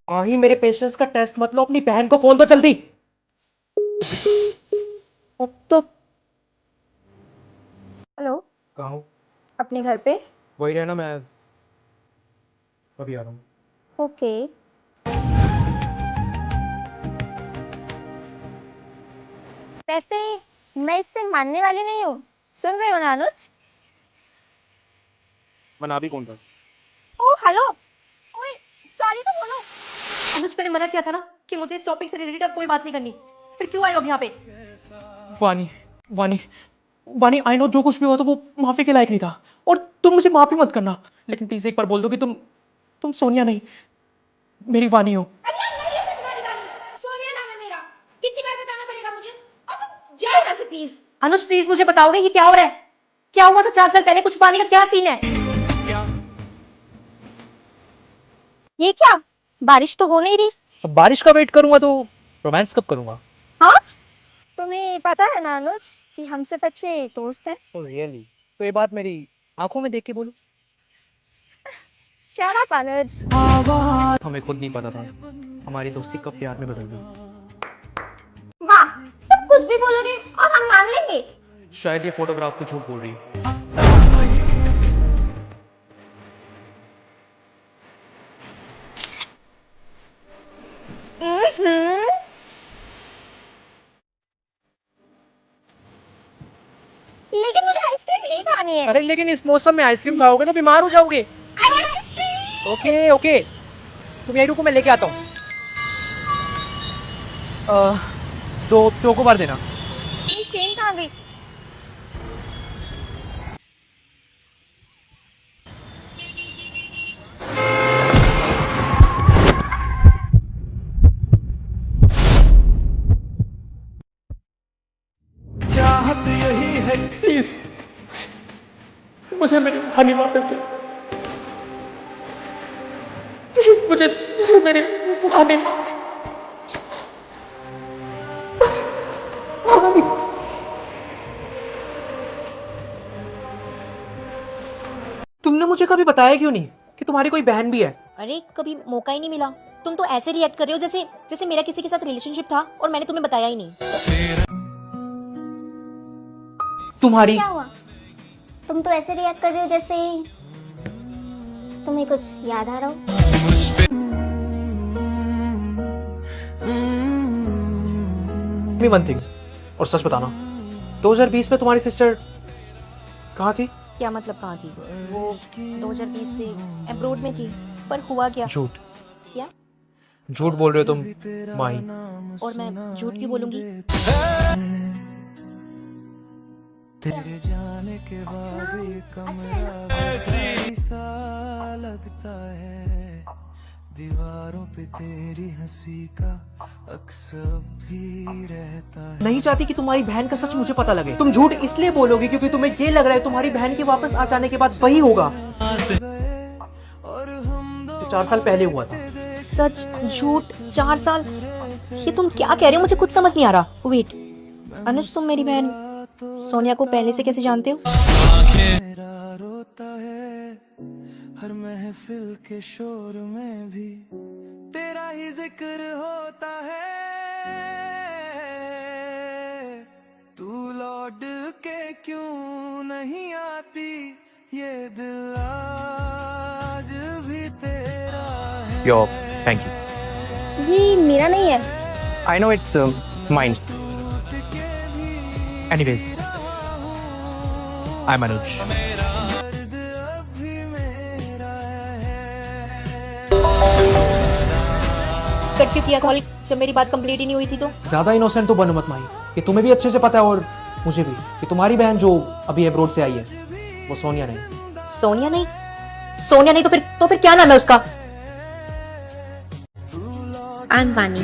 ही मेरे पेशेंस का टेस्ट मत लो, अपनी बहन को फोन दो जल्दी। अब तो हेलो। कहाँ हूँ? अपने घर पे। वही रहना, मैं अभी आ रहा हूँ। ओके। वैसे मैं इससे मानने वाली नहीं हूँ। सुन रहे हो ना अनुज? मना भी कौन था? ओ हेलो। ओए, सॉरी तो बोलो। अनुज, मैंने मना किया था ना कि मुझे इस टॉपिक से रिलेटेड अब कोई बात नहीं करनी। फिर क्यों आए हो अब यहाँ पे? वानी, वानी, वानी, आई नो जो कुछ भी हुआ तो वो माफी के लायक नहीं था, और तुम मुझे माफी मत करना, लेकिन प्लीज एक बार बोल दो कि तुम सोनिया नहीं, मेरी वानी हो। अरे यार, नहीं है तुम्हारी गाली। सोनिया नाम है मेरा। कितनी बार बताना पड़ेगा मुझे? अब तुम जाओ यहाँ से प्लीज। अनुज, प्लीज मुझे बताओगे ये क्या हो रहा है? क्या हुआ था 4 साल पहले? कुछ पाने का क्या सीन है? क्या? ये क्या? बारिश तो हो नहीं रही। अब बारिश का वेट करूंगा तो रोमांस कब करूंगा? हाँ, तुम्हें पता है ना अनुज कि हम सिर्फ अच्छे दोस्त हैं। Oh really? तो ये बात मेरी आंखों में देख के बोलो। शट अप अनुज। हमें खुद नहीं पता था हमारी दोस्ती कब प्यार में बदल गई। वाह, तुम कुछ भी बोलोगे और हम मान लेंगे। शायद ये फोटोग्राफ कुछ झूठ बोल रही है। हम्म, लेकिन मुझे आइसक्रीम नहीं खानी है। अरे लेकिन इस मौसम में आइसक्रीम खाओगे तो बीमार हो जाओगे। अरे आइसक्रीम। ओके ओके, तुम यही रुको, मैं लेके आता हूँ। दो चोकोबार देना। ये चेन कहाँ गई? चाहत यही है, प्लीज मुझे मेरी हनी वापस दे। प्लीज मुझे मेरी हनी। तुमने मुझे कभी बताया क्यों नहीं कि तुम्हारी कोई बहन भी है? अरे कभी मौका ही नहीं मिला। तुम तो ऐसे रिएक्ट कर रहे हो जैसे जैसे मेरा किसी के साथ रिलेशनशिप था और मैंने तुम्हें बताया ही नहीं। तुम्हारी क्या हुआ? तुम तो ऐसे रिएक्ट कर रहे हो जैसे तुम्हें कुछ याद आ रहा हो। मी वन थिंग, और सच बताना, 2020 में तुम्हारी सिस्टर कहाँ थी? क्या मतलब कहाँ थी? वो 2020 से अब्रोड में थी। पर हुआ क्या? झूठ, क्या? झूठ बोल रहे हो तुम माही। और मैं झूठ क्यों बोलूंगी? तेरे जाने के बाद ये कमरा ऐसा लगता है, दीवारों पे तेरी हंसी का अक्स भी रहता है। नहीं चाहती कि तुम्हारी बहन का सच मुझे पता लगे। तुम झूठ इसलिए बोलोगे क्योंकि तुम्हें ये लग रहा है तुम्हारी बहन के वापस आ जाने के बाद वही होगा और हम दो जो 4 साल पहले हुआ था। सच झूठ 4 साल? ये तुम क्या कह रहे हो? मुझे कुछ समझ नहीं आ रहा। वेट, अनुज तुम मेरी बहन सोनिया को पहले से कैसे जानते हो? मेरा रोता है, हर महफिल के शोर में भी तेरा ही जिक्र होता है। तू लौट के क्यों नहीं आती, ये दिल आज भी तेरा है। Yo, thank you. ये मेरा नहीं है। I know it's mine. Anyways, I am Anuj. दर्द अभी मेरा है। कट क्यों किया कॉल जब मेरी बात कंप्लीट ही नहीं हुई थी? तो ज्यादा इनोसेंट तो बनो मत माही, कि तुम्हें भी अच्छे से पता है और मुझे भी, कि तुम्हारी बहन जो अभी अब्रोड से आई है वो सोनिया नहीं। सोनिया नहीं? सोनिया नहीं तो फिर क्या नाम है उसका? अनवानी।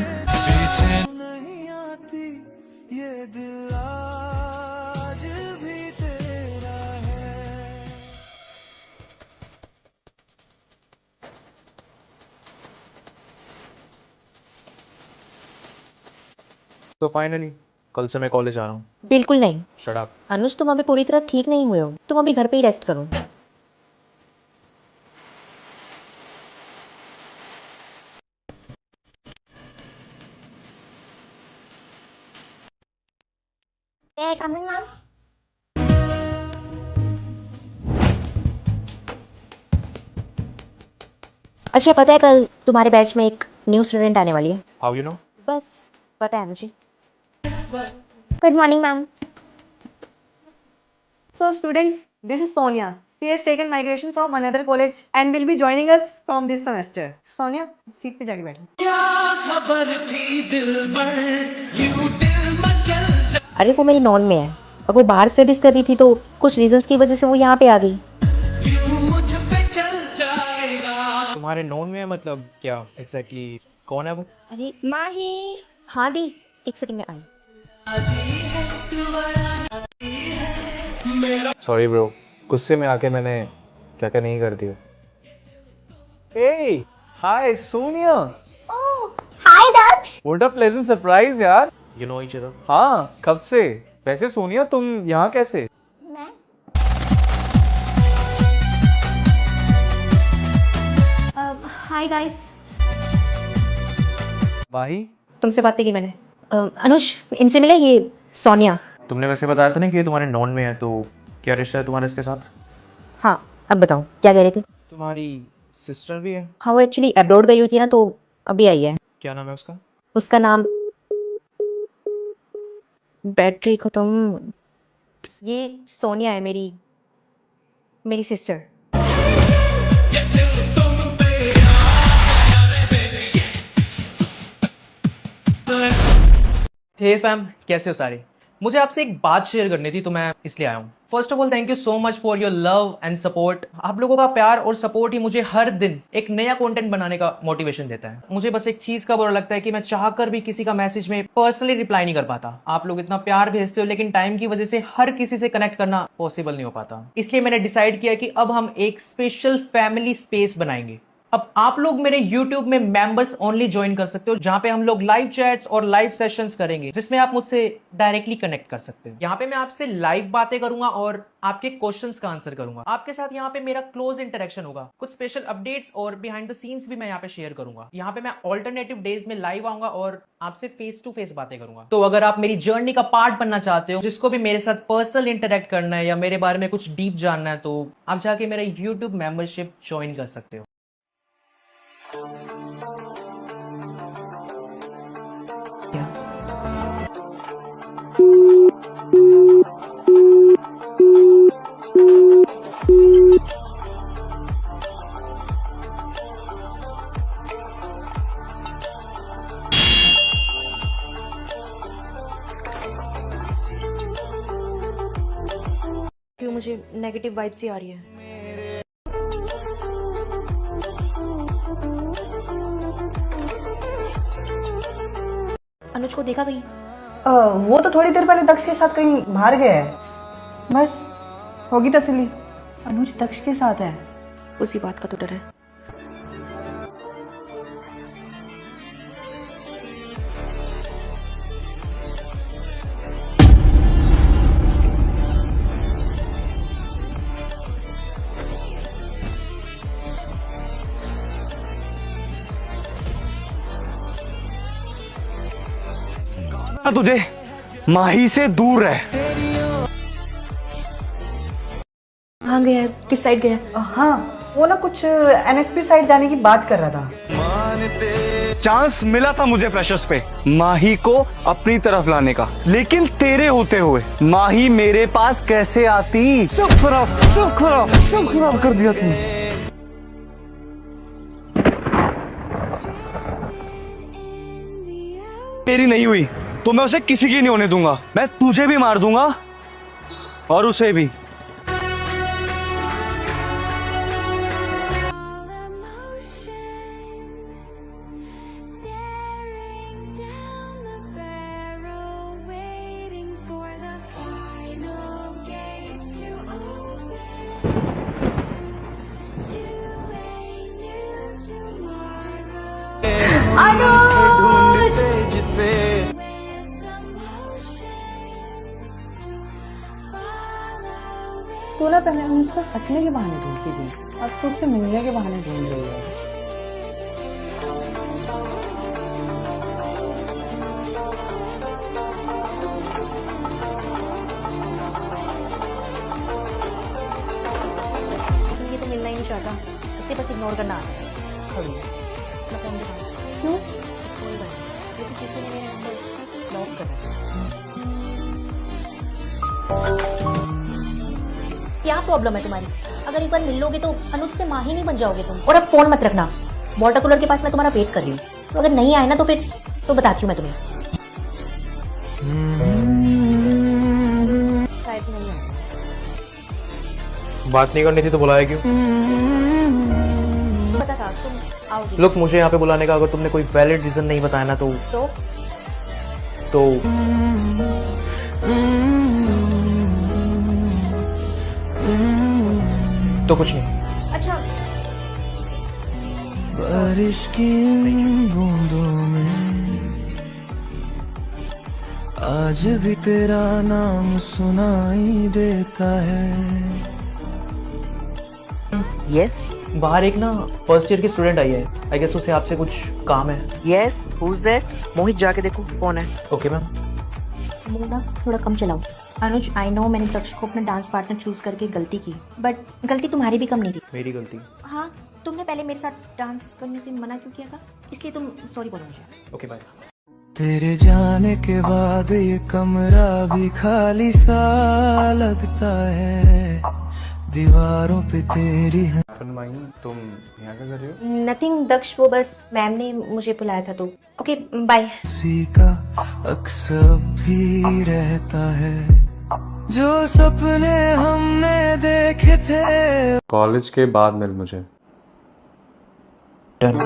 नहीं आती, ये दिल आज भी तेरा है। तो फाइनली कल से मैं कॉलेज आ रहा हूँ। बिल्कुल नहीं। Shut up. अनुज तुम अभी पूरी तरह ठीक नहीं हुए हो। तुम अभी घर पे ही रेस्ट करो। Coming ma'am. अच्छा पता है कल तुम्हारे बैच में एक न्यू स्टूडेंट आने वाली है। How you know? बस पता है मुझे। Good morning ma'am. So students, this is Sonia. She has taken migration from another college and will be joining us from this semester. Sonia, seat पे जाके बैठो। अरे वो मेरी नॉन में है और वो बाहर स्टडीज कर रही थी तो कुछ रीजंस की वजह से वो यहाँ पे आ गई। तुम्हारे नोन में है मतलब क्या एग्जैक्टली कौन है वो? अरे माही। हाँ दी, एक सेकंड में आई। सॉरी ब्रो, गुस्से में आके मैंने क्या क्या नहीं कर दिया। हे हाय सोनिया, हाय दक्ष। व्हाट अ प्लेजेंट सरप्राइज यार। You know each other? हाँ, कब से? वैसे सोनिया तुम यहाँ कैसे? मैं हाय गाइस। भाई तुमसे बात नहीं की मैंने। अनुज इनसे मिले, ये सोनिया। तुमने वैसे बताया था ना कि ये तुम्हारे नॉन में है, तो क्या रिश्ता है तुम्हारा इसके साथ? हाँ अब बताओ क्या कह रहे थे? तुम्हारी सिस्टर भी है? हाँ वो एक्चुअली अब्रॉड गई हुई थी ना तो अभी आई है। क्या नाम है उसका? उसका नाम बैटरी खत्म। ये सोनिया है, मेरी मेरी सिस्टर। हे फैम, कैसे हो सारे? मुझे आपसे एक बात शेयर करनी थी तो मैं इसलिए आया हूँ। First of all thank you so much for your love and support. आप लोगों का प्यार और सपोर्ट ही मुझे हर दिन एक नया कंटेंट बनाने का मोटिवेशन देता है। मुझे बस एक चीज का बुरा लगता है कि मैं चाहकर भी किसी का मैसेज में पर्सनली रिप्लाई नहीं कर पाता। आप लोग इतना प्यार भेजते हो लेकिन टाइम की वजह से हर किसी से कनेक्ट करना पॉसिबल नहीं हो पाता। इसलिए मैंने डिसाइड किया कि अब हम एक स्पेशल फैमिली स्पेस बनाएंगे। अब आप लोग मेरे YouTube में मेंबर्स ओनली ज्वाइन कर सकते हो, जहां पे हम लोग लाइव चैट्स और लाइव सेशंस करेंगे जिसमें आप मुझसे डायरेक्टली कनेक्ट कर सकते हो। यहाँ पे मैं आपसे लाइव बातें करूंगा और आपके क्वेश्चंस का आंसर करूंगा। आपके साथ यहाँ पे मेरा क्लोज इंटरेक्शन होगा। कुछ स्पेशल अपडेट्स और बिहाइंड द सीन्स भी मैं यहाँ पे शेयर करूंगा। यहाँ पे मैं ऑल्टरनेटिव डेज में लाइव आऊंगा और आपसे फेस टू फेस बातें करूंगा। तो अगर आप मेरी जर्नी का पार्ट बनना चाहते हो, जिसको भी मेरे साथ पर्सनल इंटरेक्ट करना है या मेरे बारे में कुछ डीप जानना है, तो आप जाके मेरा YouTube मेंबरशिप ज्वाइन कर सकते हो। क्यों मुझे नेगेटिव वाइब सी आ रही है? अनुज को देखा कहीं? वो तो थोड़ी देर पहले दक्ष के साथ कहीं बाहर गया है। बस होगी तसल्ली, अनुज दक्ष के साथ है। उसी बात का तो डर है। तुझे माही से दूर रह। कहाँ गया है? किस साइड गया है? हाँ वो ना कुछ NSP साइड जाने की बात कर रहा था। चांस मिला था मुझे फ्रेशर्स पे माही को अपनी तरफ लाने का, लेकिन तेरे होते हुए माही मेरे पास कैसे आती? सब खराब कर दिया तूने। मेरी नहीं हुई तो मैं उसे किसी की नहीं होने दूंगा। मैं तुझे भी मार दूंगा और उसे भी। तो ना पहले उनसे हंसने के बहाने ढूंढती थी, अब तो उससे मिलने के बहाने ढूंढ रही है। इग्नोर करना आता है। छोड़िए, मैं फोन दिखाऊँ? क्यों? कोई बात नहीं, लेकिन किसी ने मेरा नंबर ब्लॉक कर रखा है। क्या प्रॉब्लम है तुम्हारी? अगर एक बार मिल लोगे तो अनुज से माही नहीं बन जाओगे तुम। और अब फोन मत रखना, वाटर कूलर के पास मैं तुम्हारा वेट कर रही हूँ। तो अगर नहीं आए ना तो फिर तो बताती हूँ मैं तुम्हें। शायद नहीं आए। बात नहीं करनी थी तो बुलाया क्यों? पता था तुम आओगे। लोग मुझे यहाँ पे बुलाने का अगर तुमने कोई वैलिड रीजन नहीं बताया ना तो कुछ नहीं। अच्छा, बारिश की इन बूंदों में आज भी तेरा नाम सुनाई देता है। Yes, बाहर एक ना फर्स्ट ईयर की स्टूडेंट आई है, आई गेस उसे आपसे कुछ काम है। yes, who's that? मोहित जाके देखो कौन है। Okay ma'am. मुंह ना थोड़ा कम चलाओ। अनुज, आई नो मैंने दक्ष को अपना डांस पार्टनर चूज करके गलती की, बट गलती तुम्हारी भी कम नहीं थी। मेरी गलती। हाँ, तुमने पहले मेरे साथ डांस करने से मना क्यों किया था, इसलिए तुम सॉरी बोलो मुझे। Okay bye. तेरे जाने के बाद ये कमरा भी खाली सा लगता है, दीवारों पे तेरी है। तुम यहाँ क्या कर रही हो? नथिंग दक्ष, वो बस मैम ने मुझे बुलाया था तो ओके बाय। किसी का अक्सर भी रहता है, जो सपने हमने देखे थे। कॉलेज के बाद मिल मुझे। डन।